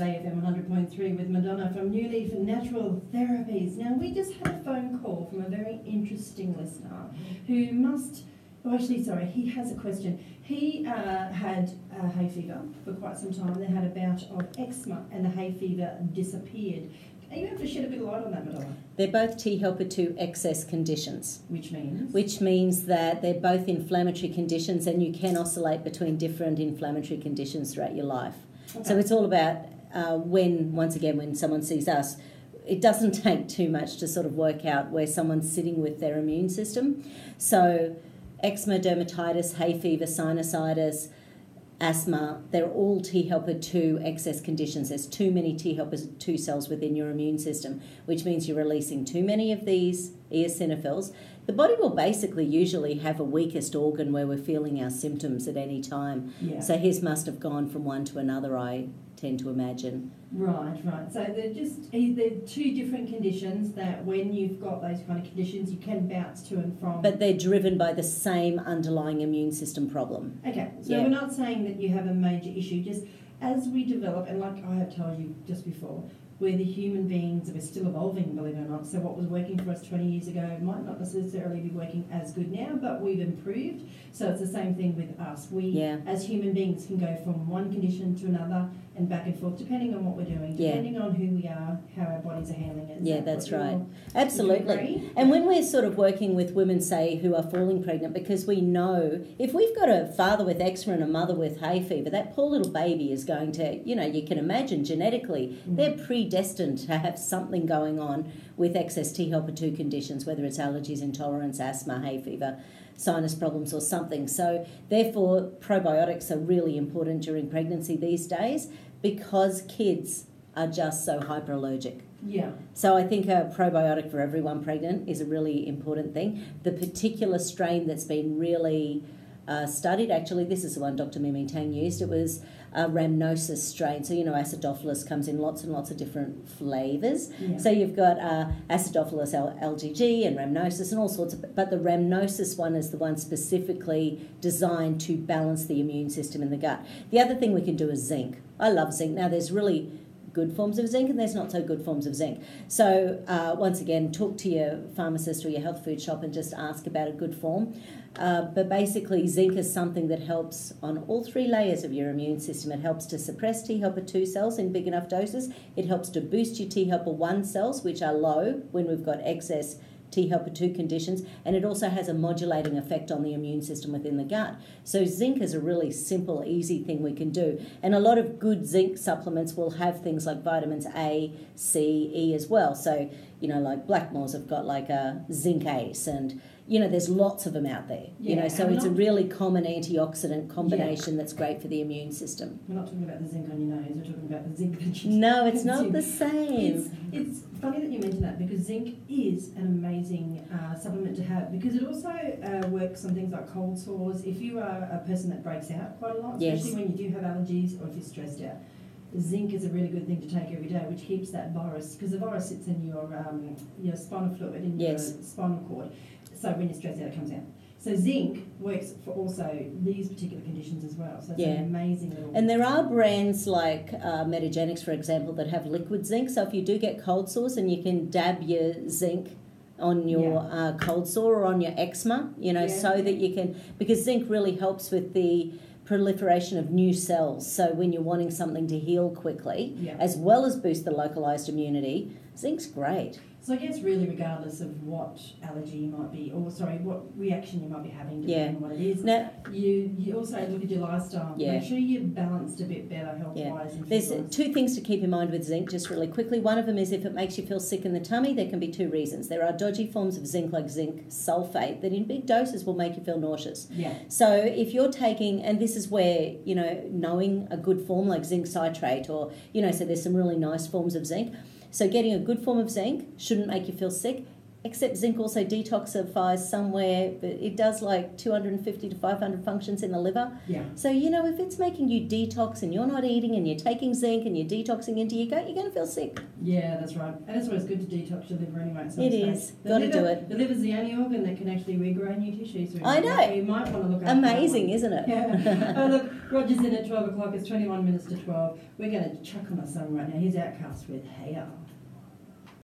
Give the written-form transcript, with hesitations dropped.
AFM 100.3 with Madonna from New Leaf Natural Therapies. Now, we just had a phone call from a very interesting listener who he has a question. He had hay fever for quite some time, then had a bout of eczema, and the hay fever disappeared. Are you able to shed a bit of light on that, Madonna? They're both T helper 2 excess conditions. Which means? Which means that they're both inflammatory conditions, and you can oscillate between different inflammatory conditions throughout your life. Okay. So it's all about when someone sees us, it doesn't take too much to sort of work out where someone's sitting with their immune system. So eczema, dermatitis, hay fever, sinusitis, asthma, they're all T helper 2 excess conditions. There's too many T helper 2 cells within your immune system, which means you're releasing too many of these eosinophils. The body will basically usually have a weakest organ where we're feeling our symptoms at any time. Yeah. So his must have gone from one to another, I tend to imagine. Right. So they're two different conditions that when you've got those kind of conditions, you can bounce to and from. But they're driven by the same underlying immune system problem. Okay, so we're not saying that you have a major issue, just as we develop, and like I have told you just before, we're the human beings, we're still evolving, believe it or not. So what was working for us 20 years ago might not necessarily be working as good now, but we've improved. So it's the same thing with us. We, as human beings, can go from one condition to another and back and forth, depending on what we're doing, depending on who we are, how our bodies are handling it. Yeah, that's right. Absolutely. And when we're sort of working with women, say, who are falling pregnant, because we know if we've got a father with eczema and a mother with hay fever, that poor little baby is going to, you can imagine genetically, they're predestined to have something going on with excess T helper 2 conditions, whether it's allergies, intolerance, asthma, hay fever, sinus problems or something. So therefore probiotics are really important during pregnancy these days because kids are just so hyperallergic. Yeah. So I think a probiotic for everyone pregnant is a really important thing. The particular strain that's been really studied, actually, this is the one Dr. Mimi Tang used. It was a rhamnosus strain. So, Acidophilus comes in lots and lots of different flavours. Yeah. So you've got Acidophilus LGG and rhamnosus and all sorts of... But the rhamnosus one is the one specifically designed to balance the immune system in the gut. The other thing we can do is zinc. I love zinc. Now, there's really good forms of zinc and there's not so good forms of zinc. So once again, talk to your pharmacist or your health food shop and just ask about a good form. But basically, zinc is something that helps on all 3 layers of your immune system. It helps to suppress T helper 2 cells in big enough doses. It helps to boost your T helper 1 cells, which are low when we've got excess T helper 2 conditions, and it also has a modulating effect on the immune system within the gut. So zinc is a really simple, easy thing we can do. And a lot of good zinc supplements will have things like vitamins A, C, E as well. So, like Blackmore's have got like a zinc ace and, there's lots of them out there. So it's a really common antioxidant combination that's great for the immune system. We're not talking about the zinc on your nose, we're talking about the zinc that you... No, it's not the same. It's funny that you mention that because zinc is an amazing supplement to have because it also works on things like cold sores. If you are a person that breaks out quite a lot, especially when you do have allergies or if you're stressed out, zinc is a really good thing to take every day, which keeps that virus, because the virus sits in your spinal fluid, in your spinal cord. So when you're stressed out, it comes out. So zinc works for also these particular conditions as well. So it's an amazing little... And there are brands like Metagenics, for example, that have liquid zinc. So if you do get cold sores, and you can dab your zinc on your cold sore or on your eczema, so that you can... Because zinc really helps with the proliferation of new cells. So when you're wanting something to heal quickly, as well as boost the localised immunity, zinc's great. So I guess really regardless of what allergy you might be, what reaction you might be having, depending on what it is, now, you also look at your lifestyle. Make sure you're balanced a bit better health-wise. There's 2 things to keep in mind with zinc, just really quickly. One of them is if it makes you feel sick in the tummy, there can be 2 reasons. There are dodgy forms of zinc, like zinc sulfate, that in big doses will make you feel nauseous. Yeah. So if you're taking, and this is where, knowing a good form like zinc citrate or, so there's some really nice forms of zinc. So getting a good form of zinc shouldn't make you feel sick. except zinc also detoxifies somewhere, but it does like 250 to 500 functions in the liver. Yeah. So, you know, if it's making you detox and you're not eating and you're taking zinc and you're detoxing into your gut, you're going to feel sick. Yeah, that's right. And it's always good to detox your liver anyway. At some It stage. is. Got to do it. The liver's the only organ that can actually regrow new tissue. So I know. You might want to look at Amazing, isn't it? Yeah. Oh, look, Roger's in at 12 o'clock. It's 21 minutes to 12. We're going to chuck on a song right now. Here's Outcast with Hey Ya.